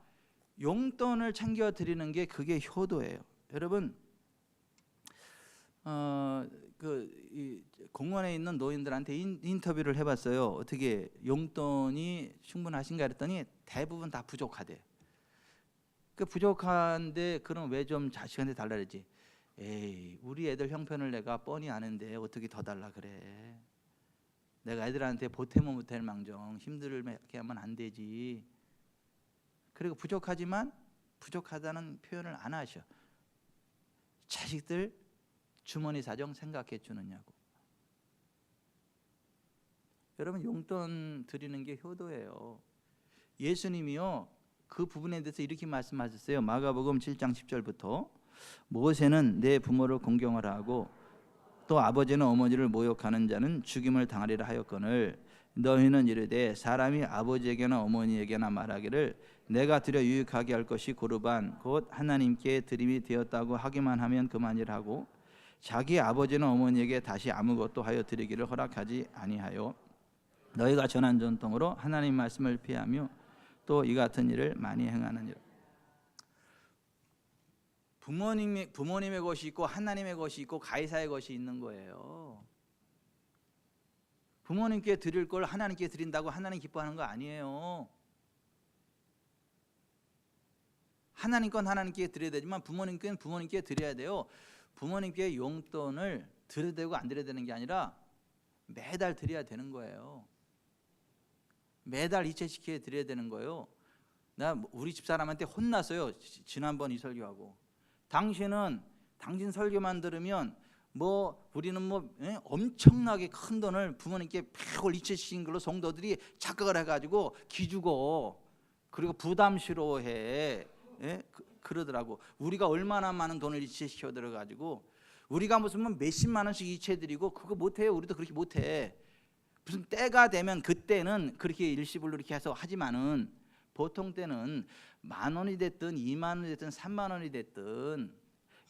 용돈을 챙겨 드리는 게 그게 효도예요. 여러분, 이 공원에 있는 노인들한테 인터뷰를 해봤어요. 어떻게 용돈이 충분하신가 그랬더니 대부분 다 부족하대. 그 부족한데 그럼 왜 좀 자식한테 달라 그러지? 에이, 우리 애들 형편을 내가 뻔히 아는데 어떻게 더 달라 그래. 내가 애들한테 보태면 못할 망정 힘들게 하면 안 되지. 그리고 부족하지만 부족하다는 표현을 안 하셔. 자식들 주머니 사정 생각해 주느냐고. 여러분, 용돈 드리는 게 효도예요. 예수님이요 그 부분에 대해서 이렇게 말씀하셨어요. 마가복음 7장 10절부터 모세는 내 부모를 공경하라 하고 또 아버지는 어머니를 모욕하는 자는 죽임을 당하리라 하였거늘 너희는 이르되 사람이 아버지에게나 어머니에게나 말하기를 내가 드려 유익하게 할 것이 고르반 곧 하나님께 드림이 되었다고 하기만 하면 그만이라 하고 자기 아버지는 어머니에게 다시 아무것도 하여 드리기를 허락하지 아니하여 너희가 전한 전통으로 하나님 말씀을 피하며 또 이 같은 일을 많이 행하느니라. 부모님의 것이 있고 하나님의 것이 있고 가이사의 것이 있는 거예요. 부모님께 드릴 걸 하나님께 드린다고 하나님 기뻐하는 거 아니에요. 하나님 건 하나님께 드려야 되지만 부모님께는 부모님께 드려야 돼요. 부모님께 용돈을 드려야 되고 안 드려야 되는 게 아니라 매달 드려야 되는 거예요. 매달 이체시켜 드려야 되는 거예요. 나 우리 집사람한테 혼났어요. 지난번 이 설교하고. 당신 설교만 들으면 뭐 우리는 뭐 엄청나게 큰 돈을 부모님께 팩을 이체시킨 걸로 성도들이 착각을 해가지고 기주고 그리고 부담스러워해. 그러더라고. 우리가 얼마나 많은 돈을 이체시켜 들어가지고 우리가 무슨 몇십만 원씩 이체드리고 그거 못해요. 우리도 그렇게 못해. 무슨 때가 되면 그때는 그렇게 일시불로 이렇게 해서 하지만은 보통 때는 10,000원이 됐든 20,000원이 됐든 30,000원이 됐든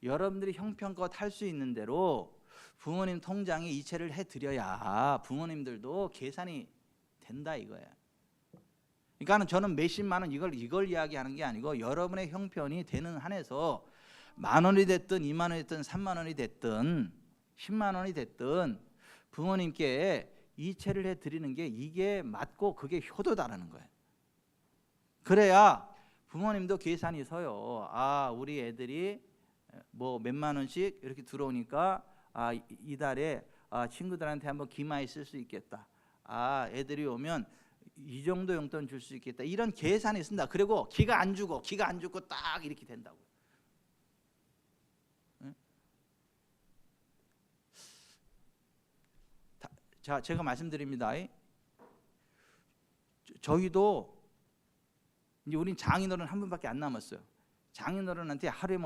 여러분들이 형편껏 할 수 있는 대로 부모님 통장에 이체를 해드려야 부모님들도 계산이 된다 이거야. 그러니까 저는 몇십만 원 이걸 이야기하는 게 아니고 여러분의 형편이 되는 한에서 10,000원이 됐든 20,000원이 됐든 30,000원이 됐든 100,000원이 됐든 부모님께 이체를 해드리는 게 이게 맞고 그게 효도다라는 거예요. 그래야 부모님도 계산이 서요. 아, 우리 애들이 뭐 몇만 원씩 이렇게 들어오니까 이달에 친구들한테 한번 기마에 쓸 수 있겠다. 애들이 오면 이 정도 용돈 줄 수 있겠다. 이런 계산이 쓴다. 그리고 기가 안 주고 딱 이렇게 된다고. 자, 제가 말씀드립니다. 저희도 이제 우린 장인어른 한 분밖에 안 남았어요. 장인어른한테 하루에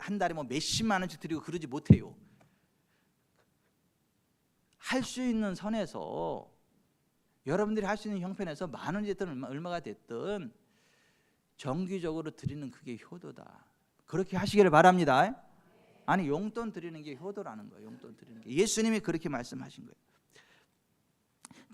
한 달에 몇십만 원씩 드리고 그러지 못해요. 할 수 있는 선에서 여러분들이 할 수 있는 형편에서 10,000원이 됐든 얼마가 됐든 정기적으로 드리는 그게 효도다. 그렇게 하시기를 바랍니다. 아니, 용돈 드리는 게 효도라는 거예요. 용돈 드리는 게. 예수님이 그렇게 말씀하신 거예요.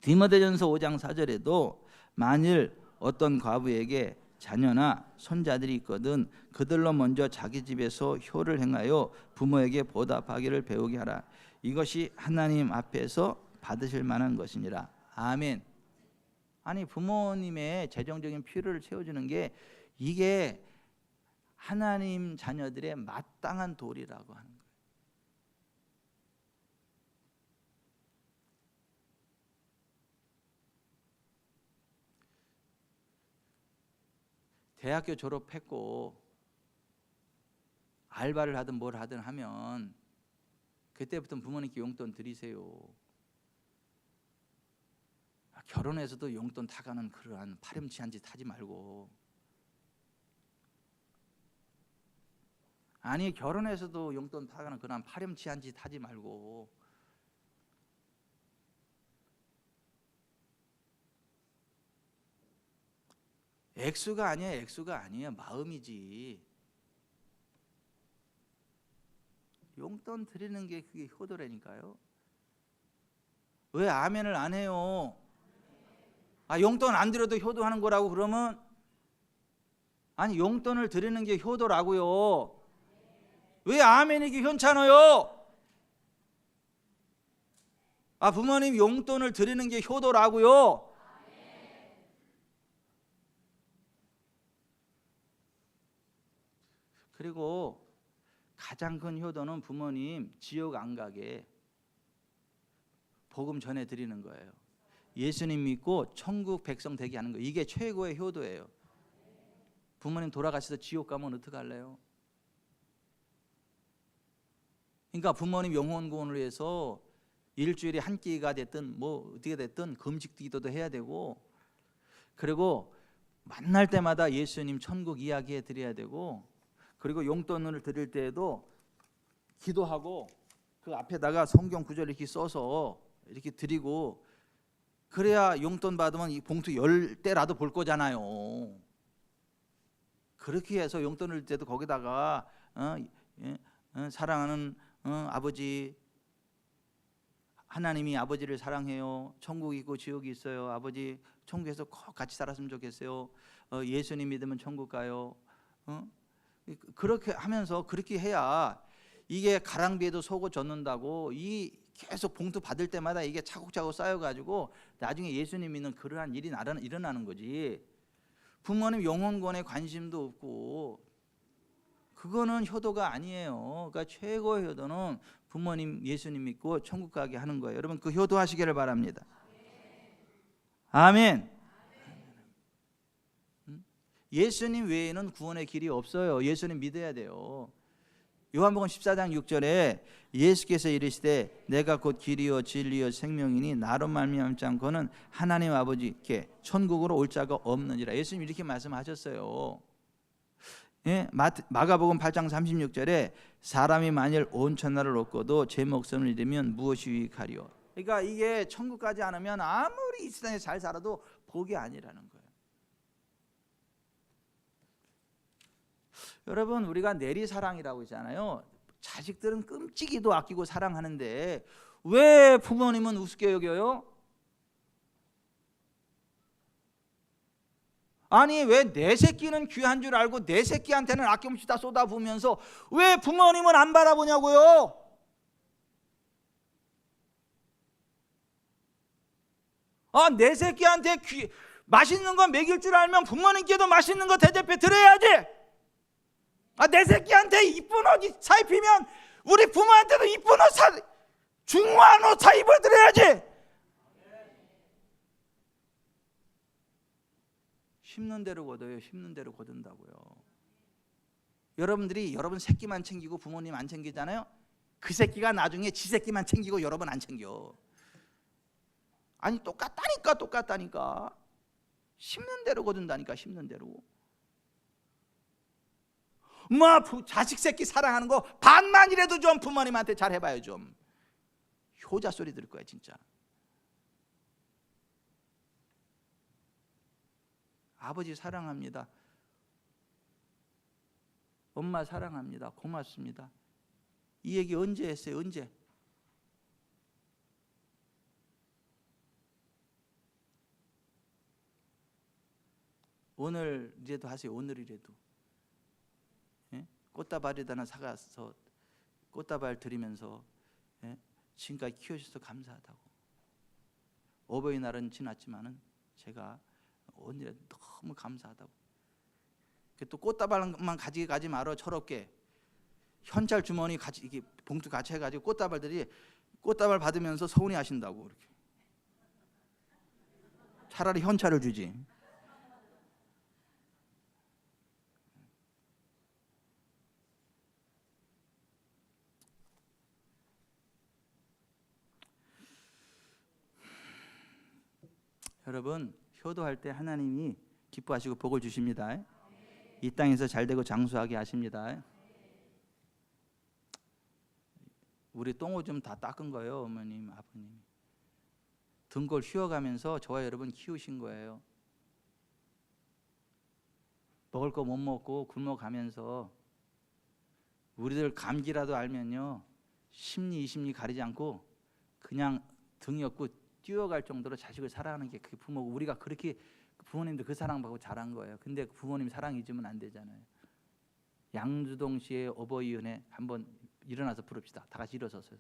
디모데전서 5장 4절에도 만일 어떤 과부에게 자녀나 손자들이 있거든 그들로 먼저 자기 집에서 효를 행하여 부모에게 보답하기를 배우게 하라. 이것이 하나님 앞에서 받으실 만한 것이니라. 아멘. 아니 부모님의 재정적인 필요를 채워주는 게 이게 하나님 자녀들의 마땅한 도리라고 하는 거예요. 대학교 졸업했고 알바를 하든 뭘 하든 하면 그때부터 부모님께 용돈 드리세요. 결혼해서도 용돈 타가는 그러한 파렴치한 짓 하지 말고. 아니 결혼해서도 용돈 타가는 그런 파렴치한 짓 하지 말고. 액수가 아니에요. 액수가 아니에요. 마음이지. 용돈 드리는 게 그게 효도라니까요. 왜 아멘을 안 해요? 용돈 안 드려도 효도하는 거라고 그러면 아니 용돈을 드리는 게 효도라고요. 왜 아멘이기 현찮아요? 부모님 용돈을 드리는 게 효도라고요. 그리고 가장 큰 효도는 부모님 지옥 안 가게 복음 전해 드리는 거예요. 예수님 믿고 천국 백성 되게 하는 거예요. 이게 최고의 효도예요. 부모님 돌아가셔서 지옥 가면 어떡할래요? 그러니까 부모님 영혼 구원을 위해서 일주일에 한 끼가 됐든 뭐 어떻게 됐든 금식 기도도 해야 되고, 그리고 만날 때마다 예수님 천국 이야기해 드려야 되고, 그리고 용돈을 드릴 때에도 기도하고 그 앞에다가 성경 구절 이렇게 써서 이렇게 드리고, 그래야 용돈 받으면 이 봉투 10대라도 볼 거잖아요. 그렇게 해서 용돈을 줄 때도 거기다가 사랑하는 아버지, 하나님이 아버지를 사랑해요. 천국이 있고 지옥이 있어요. 아버지 천국에서 꼭 같이 살았으면 좋겠어요. 예수님 믿으면 천국 가요. 그렇게 하면서 그렇게 해야 이게 가랑비에도 속옷 젖는다고 이 계속 봉투 받을 때마다 이게 차곡차곡 쌓여가지고 나중에 예수님 믿는 그러한 일이 일어나는 거지. 부모님 영혼권에 관심도 없고 그거는 효도가 아니에요. 그러니까 최고의 효도는 부모님 예수님 믿고 천국 가게 하는 거예요. 여러분 그 효도하시기를 바랍니다. 아멘. 예수님 외에는 구원의 길이 없어요. 예수님 믿어야 돼요. 요한복음 14장 6절에 예수께서 이르시되 내가 곧 길이요 진리요 생명이니 나로 말미암지 않고는 하나님 아버지께 천국으로 올 자가 없느니라. 예수님 이렇게 말씀하셨어요. 마가복음 8장 36절에 사람이 만일 온 천하를 얻고도 제 목숨을 잃으면 무엇이 유익하리요. 그러니까 이게 천국 가지 않으면 아무리 이 세상에 잘 살아도 복이 아니라는 거예요. 여러분 우리가 내리사랑이라고 있잖아요. 자식들은 끔찍이도 아끼고 사랑하는데 왜 부모님은 우습게 여겨요? 아니 왜 내 새끼는 귀한 줄 알고 내 새끼한테는 아낌없이 다 쏟아부으면서 왜 부모님은 안 바라보냐고요? 내 새끼한테 맛있는 거 먹일 줄 알면 부모님께도 맛있는 거 대접해 드려야지. 내 새끼한테 이쁜 옷 사입히면 우리 부모한테도 이쁜 옷 중후한 옷 사 입어드려야지. 심는 대로 거둬요. 심는 대로 거둔다고요. 여러분들이 여러분 새끼만 챙기고 부모님 안 챙기잖아요. 그 새끼가 나중에 지 새끼만 챙기고 여러분 안 챙겨. 아니 똑같다니까. 심는 대로 거둔다니까. 심는 대로. 자식 새끼 사랑하는 거 반만이라도 좀 부모님한테 잘 해봐요. 좀 효자 소리 들을 거야 진짜. 아버지 사랑합니다. 엄마 사랑합니다. 고맙습니다. 이 얘기 언제 했어요? 언제? 오늘이라도 하세요. 오늘이라도. 예? 꽃다발에다가 사가서 꽃다발 드리면서, 예? 지금까지 키워주셔서 감사하다고. 어버이날은 지났지만은 제가 오늘이라도 너무 감사하다고. 또 꽃다발만 가지고 가지 말어. 철없게 현찰 주머니 같이 이게 봉투 같이 해가지고 꽃다발들이 꽃다발 받으면서 서운해 하신다고. 이렇게 차라리 현찰을 주지. 여러분, 효도할 때 하나님이 기뻐하시고 복을 주십니다. 이 땅에서 잘되고 장수하게 하십니다. 우리 똥오줌 다 닦은 거예요. 어머님, 아버님 등골 휘어가면서 저와 여러분 키우신 거예요. 먹을 거 못 먹고 굶어가면서 우리들 감기라도 알면요, 심리 이심리 가리지 않고 그냥 등이 없고 뛰어갈 정도로 자식을 사랑하는 게 그게 부모고, 우리가 그렇게 부모님도 그 사랑받고 자란 거예요. 근데 부모님 사랑 잊으면 안 되잖아요. 양주동 씨의 어버이 은혜 한번 일어나서 부릅시다. 다 같이 일어서서.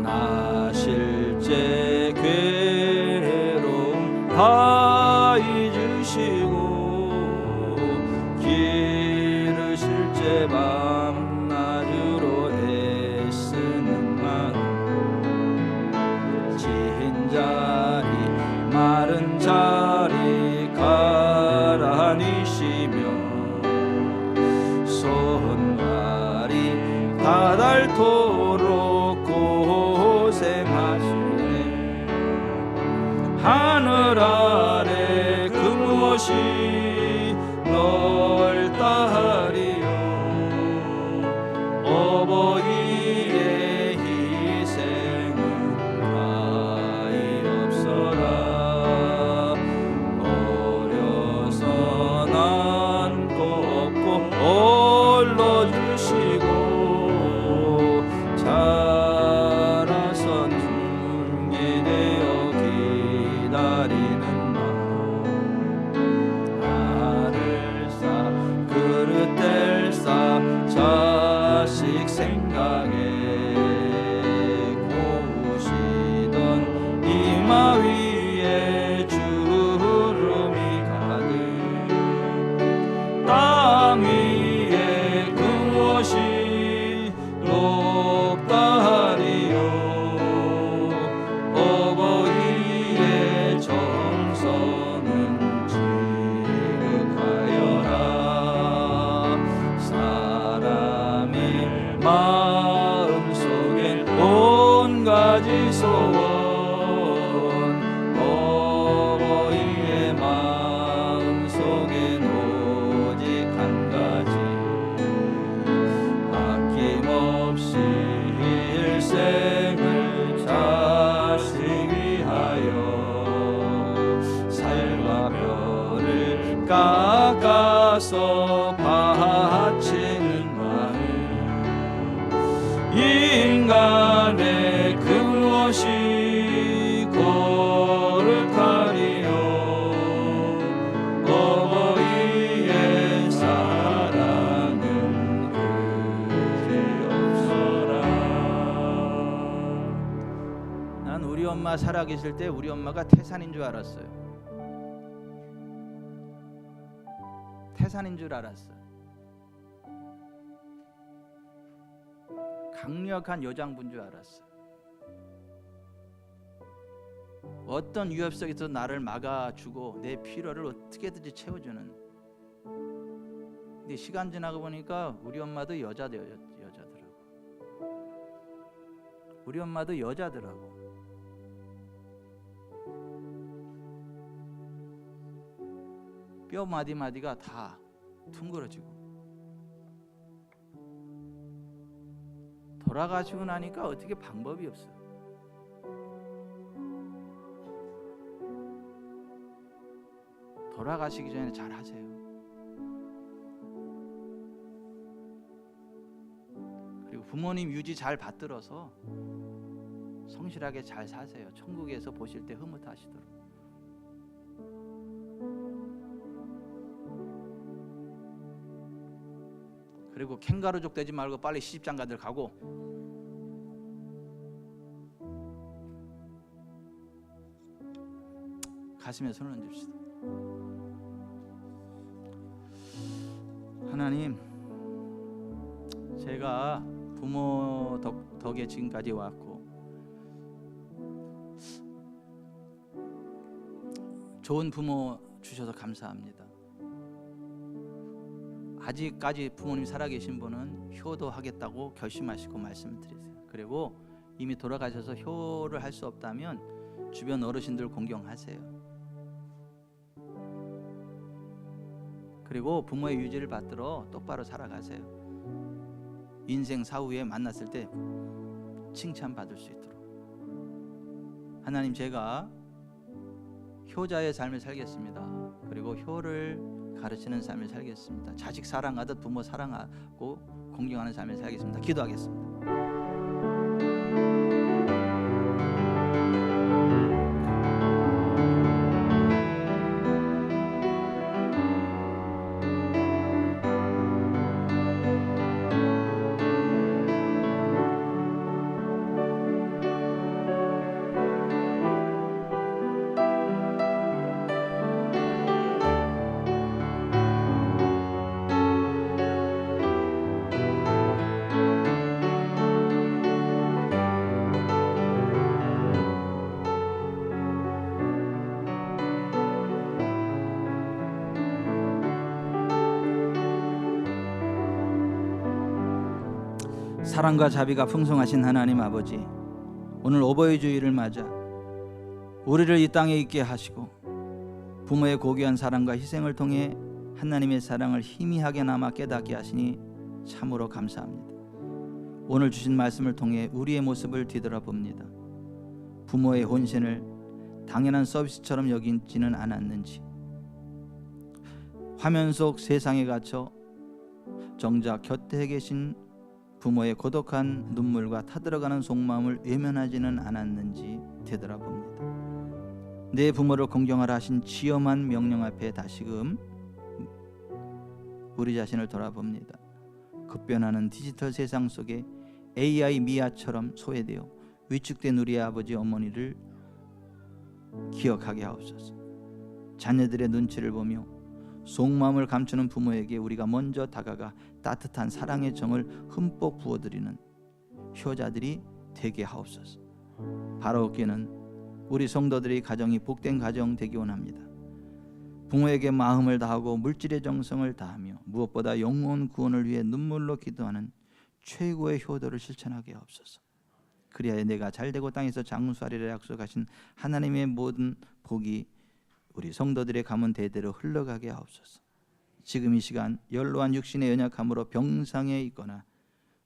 나 실제 괴로움 다 잊으시고 길을 실제 밤낮으로 애쓰는 마음, 진 자리 마른 자리 가라니시며 손발이 다 닳도록 고생하시네. 하늘 아래 그 무엇이 넓다 하리요. 어버이의 희생은 아이 없어라. 어려서 난거 없고 홀로 주시고 자라선 준비되어 기다리는 마음, 나를 싸 그릇 뗄 싸 자식 생각에 고우시던 이마 위에 주름이 가득, 땅 위에 그 무엇이 높다 하리요. 어버이의 정성은 지극하여라. 사람의 마음속엔 온 가지 소원, 어버이의 마음속엔 오직 한 가지, 아낌없이 일생을 자식 위하여 살과 뼈를 깎아서 바치는 마음, 인간의 그 무엇이 거룩하리요. 어버이의 사랑은 그리없어라. 난 우리 엄마 살아계실 때 우리 엄마가 태산인 줄 알았어요. 태산인 줄 알았어요. 강력한 여장부인 줄 알았어요. 어떤 위협 속에서 나를 막아주고 내 필요를 어떻게든지 채워주는. 근데 시간 지나고 보니까 우리 엄마도 여자더라고. 우리 엄마도 여자더라고. 뼈 마디마디가 다 둥그러지고, 돌아가시고 나니까 어떻게 방법이 없어. 돌아가시기 전에 잘 하세요. 그리고 부모님 유지 잘 받들어서 성실하게 잘 사세요. 천국에서 보실 때 흐뭇하시도록. 그리고 캥거루족 되지 말고 빨리 시집장가들 가고, 가슴에 손을 얹읍시다. 하나님, 제가 부모 덕에 지금까지 왔고 좋은 부모 주셔서 감사합니다. 아직까지 부모님 살아계신 분은 효도하겠다고 결심하시고 말씀드리세요. 그리고 이미 돌아가셔서 효를 할 수 없다면 주변 어르신들 공경하세요. 그리고 부모의 유지를 받들어 똑바로 살아가세요. 인생 사후에 만났을 때 칭찬받을 수 있도록. 하나님, 제가 효자의 삶을 살겠습니다. 그리고 효를 가르치는 삶을 살겠습니다. 자식 사랑하듯 부모 사랑하고 공경하는 삶을 살겠습니다. 기도하겠습니다. 사랑과 자비가 풍성하신 하나님 아버지, 오늘 어버이 주일을 맞아 우리를 이 땅에 있게 하시고 부모의 고귀한 사랑과 희생을 통해 하나님의 사랑을 희미하게나마 깨닫게 하시니 참으로 감사합니다. 오늘 주신 말씀을 통해 우리의 모습을 뒤돌아봅니다. 부모의 혼신을 당연한 서비스처럼 여기지는 않았는지, 화면 속 세상에 갇혀 정작 곁에 계신 부모의 고독한 눈물과 타들어가는 속마음을 외면하지는 않았는지 되돌아봅니다. 내 부모를 공경하라 하신 지엄한 명령 앞에 다시금 우리 자신을 돌아봅니다. 급변하는 디지털 세상 속에 AI 미아처럼 소외되어 위축된 우리 아버지 어머니를 기억하게 하옵소서. 자녀들의 눈치를 보며 속마음을 감추는 부모에게 우리가 먼저 다가가 따뜻한 사랑의 정을 흠뻑 부어드리는 효자들이 되게 하옵소서. 바라옵기는 우리 성도들의 가정이 복된 가정 되기 원합니다. 부모에게 마음을 다하고 물질의 정성을 다하며 무엇보다 영혼 구원을 위해 눈물로 기도하는 최고의 효도를 실천하게 하옵소서. 그리하여 내가 잘되고 땅에서 장수하리라 약속하신 하나님의 모든 복이 우리 성도들의 가문 대대로 흘러가게 하옵소서. 지금 이 시간 연로한 육신의 연약함으로 병상에 있거나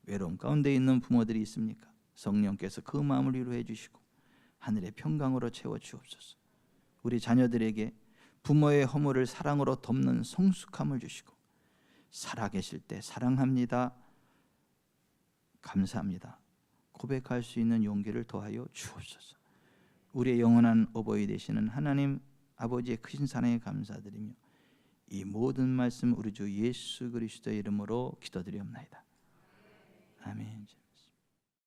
외로움 가운데 있는 부모들이 있습니까? 성령께서 그 마음을 위로해 주시고 하늘의 평강으로 채워 주옵소서. 우리 자녀들에게 부모의 허물을 사랑으로 덮는 성숙함을 주시고 살아계실 때 사랑합니다, 감사합니다 고백할 수 있는 용기를 더하여 주옵소서. 우리의 영원한 어버이 되시는 하나님 아버지의 크신 사랑에 감사드리며 이 모든 말씀 우리 주 예수 그리스도의 이름으로 기도드리옵나이다. 아멘.